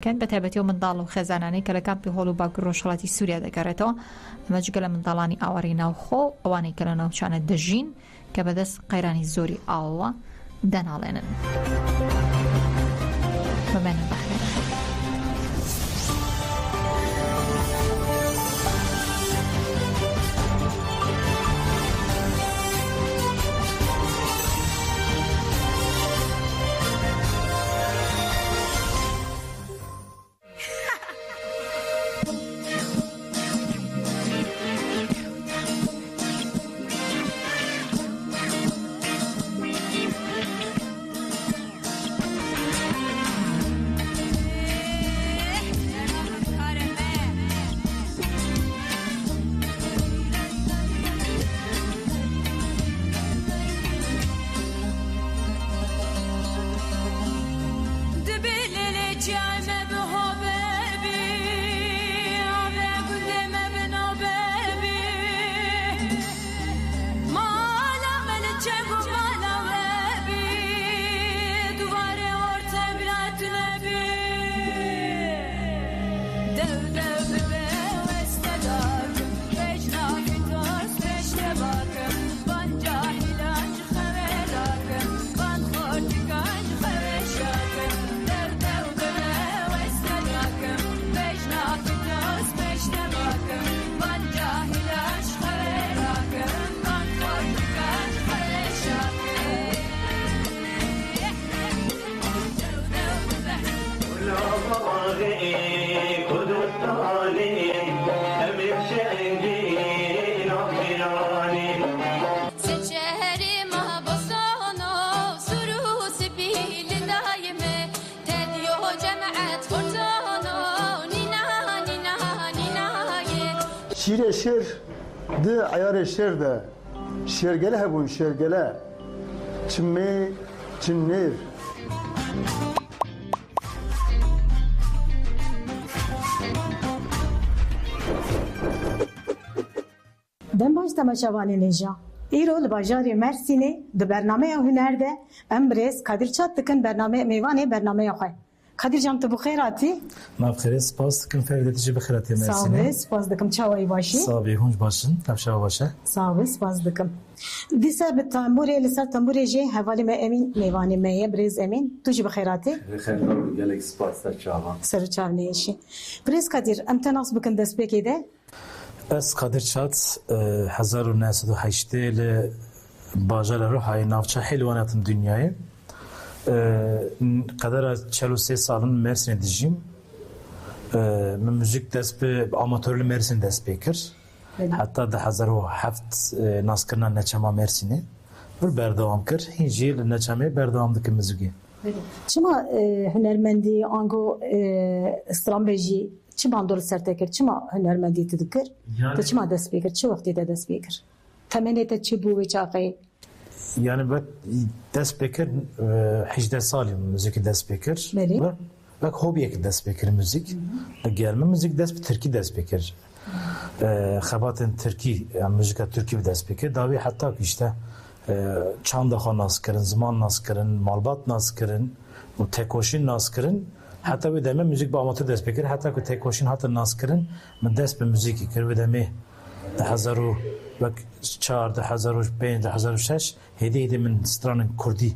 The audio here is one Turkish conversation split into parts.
كان بتابتي من ضالو خزاناني كلا كان بهولو باك روشلاتي سوريا دكارتو اما جگل من ضالاني آوارينا وخو اواني كلا نوشان الدجين كبدس قيراني الزوري الله دانالينن ومن بحرين شیر شیر ده عیار شیر ده شیرگله هبون شیرگله چمی چنیر دم باش تماشاوانی نجا ایرو لباجاری مرسینی ده برنامه هنر ده امبرز کادر چات دکن برنامه میوانه برنامه خواه کادر جام تو بخیر آتی؟ ما بخیر سپاس دکم فردتی بخیر آتی مرسینی ساوی سپاس دکم چاوی باشی ساوی هونج باشن نفشا باشه ساوی سپاس دکم دیسا به تنبوری لسر تنبوری جه حوالی ما امین میوانه میه برز امین تو جی بخیر آتی؟ بخیر گلک سپاس در چاوان سر چاو نیشی برز کادر امتناس بکن دست بکی ده؟ از قادر چات 1908 ل باجر رو های نافچه حلوانات دنیای قدر 43 سالن مرسین دیجیم من موزیک دست به آماتورل مرسین دست بکر حتی 2007 ناس کرنا نچما مرسینه و بردوام کرد هنجی نچمه بردوام دکم موزیکی چما هنرمندی آنگو استرامبیجی چه باندول سرتکر چما هنرمندی تذکر تا چما دست بکر چه وقتی دست بکر تمنیت چه بوی چاقی yani ben ders bekir 18 salim müzik ders bekir. Bak hobiye ders bekir müzik. Gelme müzik ders Türkiye ders bekir. Xabatın Türkiye yani müzik Türkiye ders bekir. Davi hatta işte çanda nas kirin, zaman nas kirin, malbat nas kirin, tekoşin nas kirin. Hatta bir deme müzik bu amatör ders bekir. Hatta ki tekoşin hatta nas kirin. Ben ders bir müzik kir ve deme hazaru bak 2005 2006 hediye من stranın Kurdi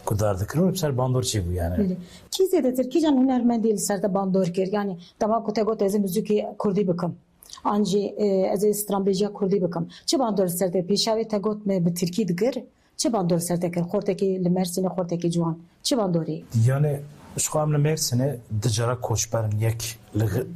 kudardı kırıyor hepsi bandor çi bu yani. Ki zede Türkiye can hünermendi serde bandor kir yani tamam kote ez müzik Kurdi bakım. Anji ez strambeja Kurdi bakım. Çi bandor serde peşavi tagot me bi Türkiye digir. Çi bandor serde kir xorteki li Mersin'e xorteki Civan. Çi bandori? Yani şu an Mersin'e dicara koçberin yek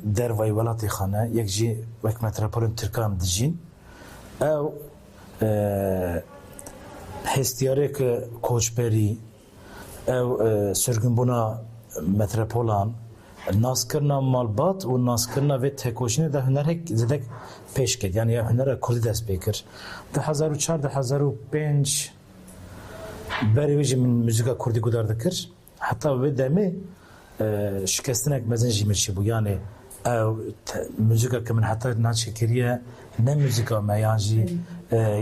dervay velatı xane yek ji vek metropolün Türkan dijin. Ev hestiyarek koçberi ev sürgün buna metropolan naskırna malbat ve naskırna ve tekoşine de hünerek zedek peşket yani ya hünere Kurdi dest bekir. 2004-2005 beri min müzika Kurdi gudar dikir. Hatta ve demi şikestinek mezen jimirçi bu yani müzika kimin hatta naçekiriye ne müzika me yani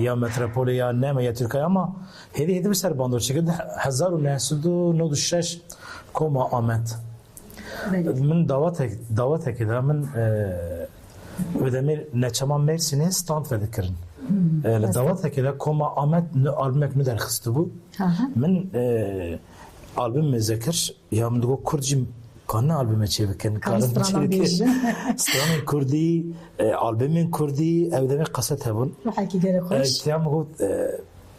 ya metropole ya ne ya Türkiye ama hedi bir ser bandor çekildi 1996 koma Ahmet من دعوتك ده من ödemir neçama Mersin'e stand vedirkirin. Davat'a keda koma Ahmet albümek ne derxisti bu? Min albüm mezekir ya min digo Kurdcim kanne albüme çevikin. Kanne çevikin. Stranı Kurdi, albümün Kurdi, evdeme kaset hebun. Muhaki gere hoş. Tiyam bu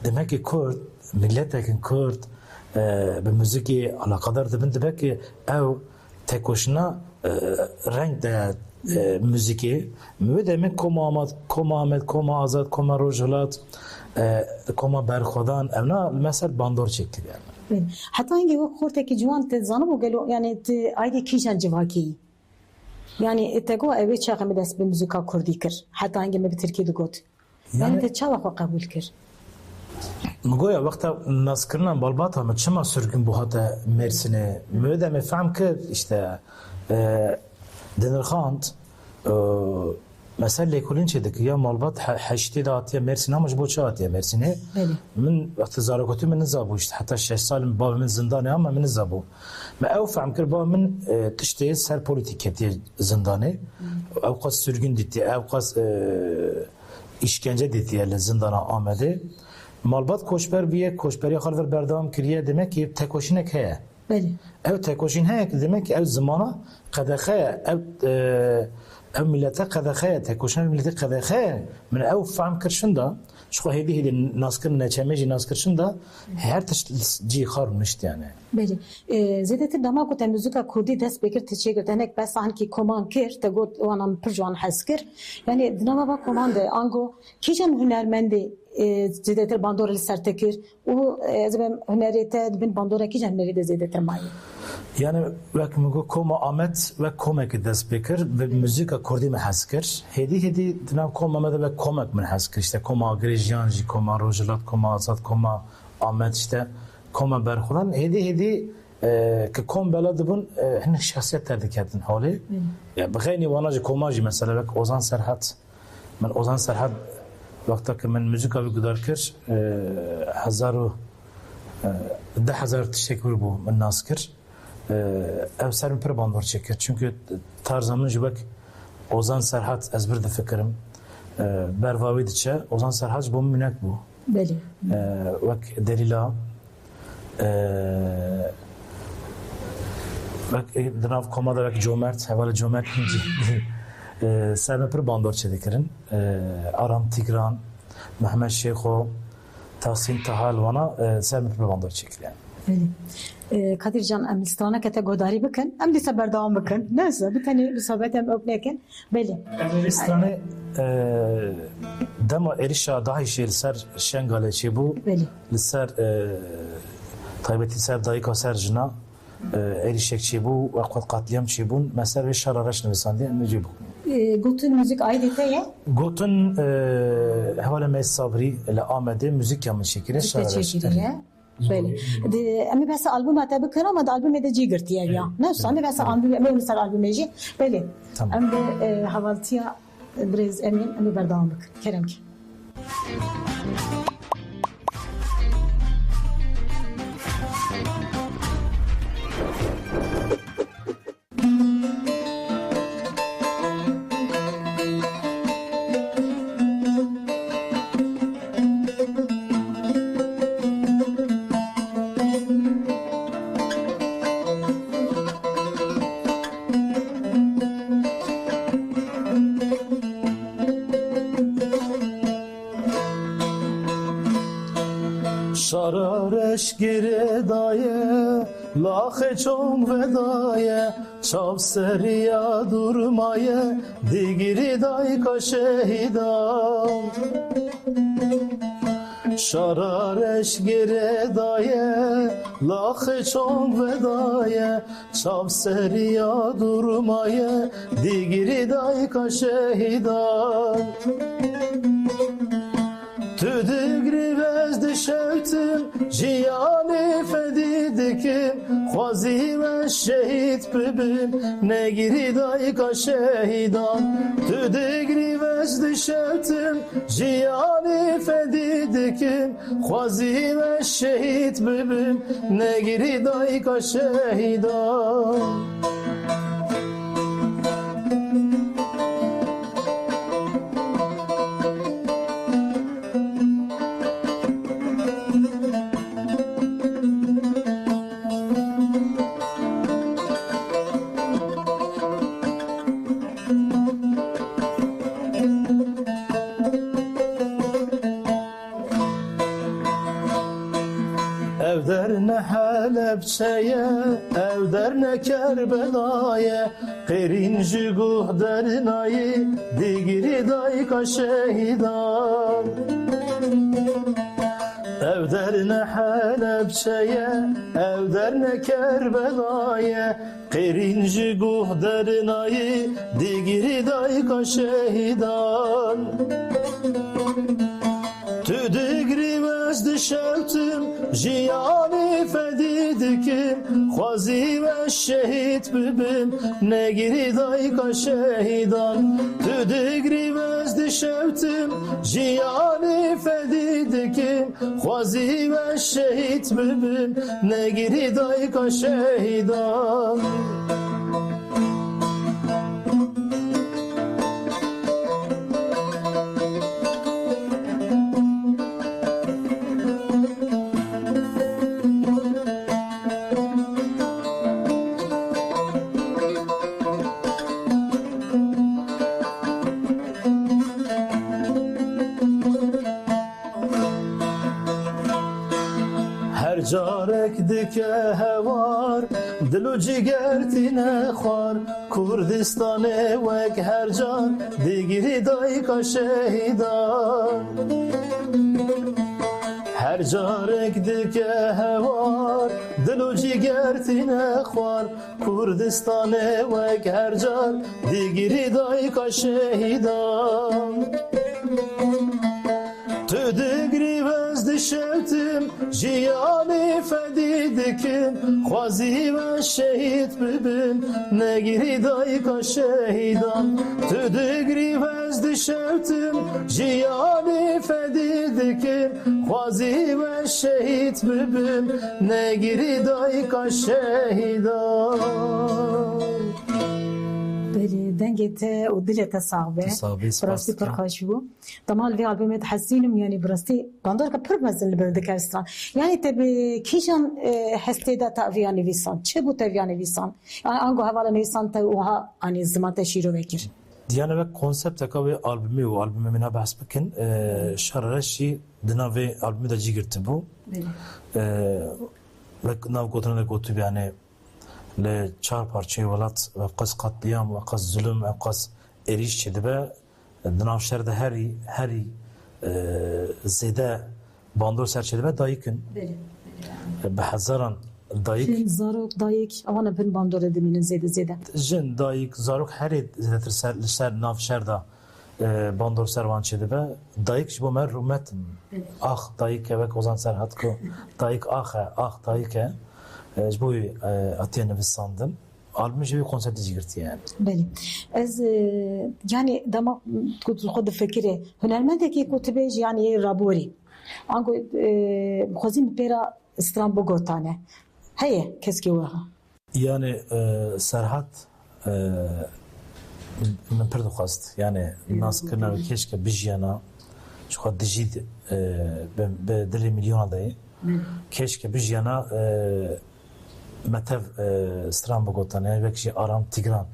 demek ki Kurd, milletekin Kurd, به موزیکی علاقدار دبن دبه که او تکوشنا رنگ ده موزیکی موده من کما آمد کما آزاد کما روجهلات کما برخودان اونا مثل باندور çekti yani. Hatta hangi o korteki juan te zanı bu gelo yani te ayda kişan civaki. Yani tego eve çağımı des bir müzika kurdi kir. Hatta hangi me bir Türkiye'de got. Yani te çava kabul kir. مگویا وقتا ناز کردن بالبات هم چما سرگن بو هات مرسنه مودم فهم کرد işte دنرخاند مثلا لیکولین چه دکی یا مالبات حشتی داتیا مرسنه همش بو چه داتیا مرسنه من وقت زارگوتی من نزابو işte hatta 6 سال باب من زندانه ama من نزابو ما او فهم کرد باب من تشتی سر politik eti zindane او قاس sürgün ditti او قاس işkence ditti yani zindana amedi malbat koşber biye koşberi xalver berdam kiriye demek ki tekoşinek heye. Beli. Ev tekoşin heye demek ki ev zamana qadaxaya ev millete qadaxaya tekoşin millete qadaxaya min ev fahm kirşinda şu hedi naskır neçemeci naskırşinda her tişci xarmıştı yani. Beli. Zedetir dama ko müzika kurdi dest bekir teçe girdenek bes hanki koman kir te got oanam pirjan haskir. Yani dinama bak komande ango kijan hünermendi zedetir bandor sertekir o zebem hüneriyete bin bandora kijan hüneriyete zedetir mayi. Yani vek mügo koma Ahmet ve komek dest bekir ve müzika kurdi mi haskir. Hedi dinam koma mede ve komek min haskir işte koma Grejyanji, koma Rojelat, koma Azad, koma Ahmet işte koma berxudan hedi که کم بلد بون هن شخصیت تردی کردن حالی یا بخیلی واناج کماجی مثلا وقت اوزان سرحد من اوزان سرحد وقتا که من موزیکا بی گدار کر 10,000 تشکر بو من ناس کر ev serim per bandor çeker çünkü tarzamın jibek Ozan Serhat ezber de fikrim bervavi diçe Ozan Serhat bu minak bu beli vek delila vek dinav komada vek cömert heval cömert inci serim per bandor çekirin Aram Tigran Mehmet Şeyho Tahsin Tahal vana serim per bandor çekir yani. Kadir Can em listana kete godari bikin em lise berdawam bikin neyse bir tane müsabet em öpnekin beli listana dema erişa daha işe ser şengale çi bu liser taybeti ser dayika ser jina erişek çi bu vakit katliam çi bun mesela ve şararaş nivsandi mecib Gotun müzik aidete ya Gotun havale mes sabri ile amede müzik yamın şekilde şararaş بله امی بس آلبوم ات بکرم و آلبوم ده جی گرتیه یا نه سامی بس آلبوم امی مثلا آلبوم جی بله ام به حوالتیا برز امین امی بردام بک کرم کی Şarareş gire daye, lahe çom vedaye, çav seriya durmaye, digiri dayka şehidam. Şarareş gire daye, lahe çom vedaye, çav seriya durmaye, digiri dayka şehidam. Tüdügri vezdi şevtim, jiyani fedidikim, Xwazi ve şehit bibim, negiri dayka şehidan. Tüdügri vezdi şevtim, jiyani fedidikim, Xwazi ve şehit bibim, negiri dayka şehidan. halepçeye ev derne Kerbela'ye Qerinci guh dernayı digiri dayka şehidan Ev derne halepçeye ev derne Kerbela'ye Qerinci guh dernayı digiri dayka şehidan Tüdigri vezdi şevtim jiyani fedidikim Khwazi ve şehit bibim negiri dayka şehidan Tüdigri vezdi şevtim jiyani fedidikim Khwazi ve şehit bibim negiri dayka şehidan Carek dike hevar Dilu ciger tine khar Kurdistane vek her can Digiri dayka şehidan Her carek dike hevar Dilu ciger tine khar Kurdistane vek her can Digiri dayka şehidan Tüdigri vezdi şevtim Jiyani fedidikim Khwazi ve şehit bibim Negiri dayka şehidan Tüdigri vezdi şevtim Jiyani fedidikim Khwazi ve şehit bibim Negiri dayka şehidan دنگته و دلت صعبه براستی پر خاشبو تمام وی البومت حسینم یعنی براستی باندار که پر مزل برده کردستان یعنی تبی کیشان هسته دا تاویا نویسان چه بو تاویا نویسان yani ango havala nivîsan te oha ani ziman te şîro vekir yani ve konsept ka ve albümü o albümü mina bahs bikin şarreşi dina ve albümü de cigirti bu ve nav gotuna gotu yani le çar parçayı velat ve qas katliam ve qas zulüm ve qas eriş çedibe dinavşerde heri zede bandor serçedibe dayıkın be hazaran dayık zarok dayık avana bin bandor ediminin zede jin dayık zarok heri zedetir ser navşerda bandor servan çedibe dayık jibo mer rumetin ah dayık evek ozan serhat ko dayık ah dayık جبوی اتیه نویساندم albümü bir konsepti girdi yani. بله از yani dama خود فکری هنرمندی که yani رابوری آنگو خوزیم پیرا استرام بگوتانه هیه کسی وها yani Serhat من پرد خواست yani nas kırnar keşke bijyana şu kadar dijid be dili milyon adayı keşke bijyana metev stran bogotane vekşi aram tigran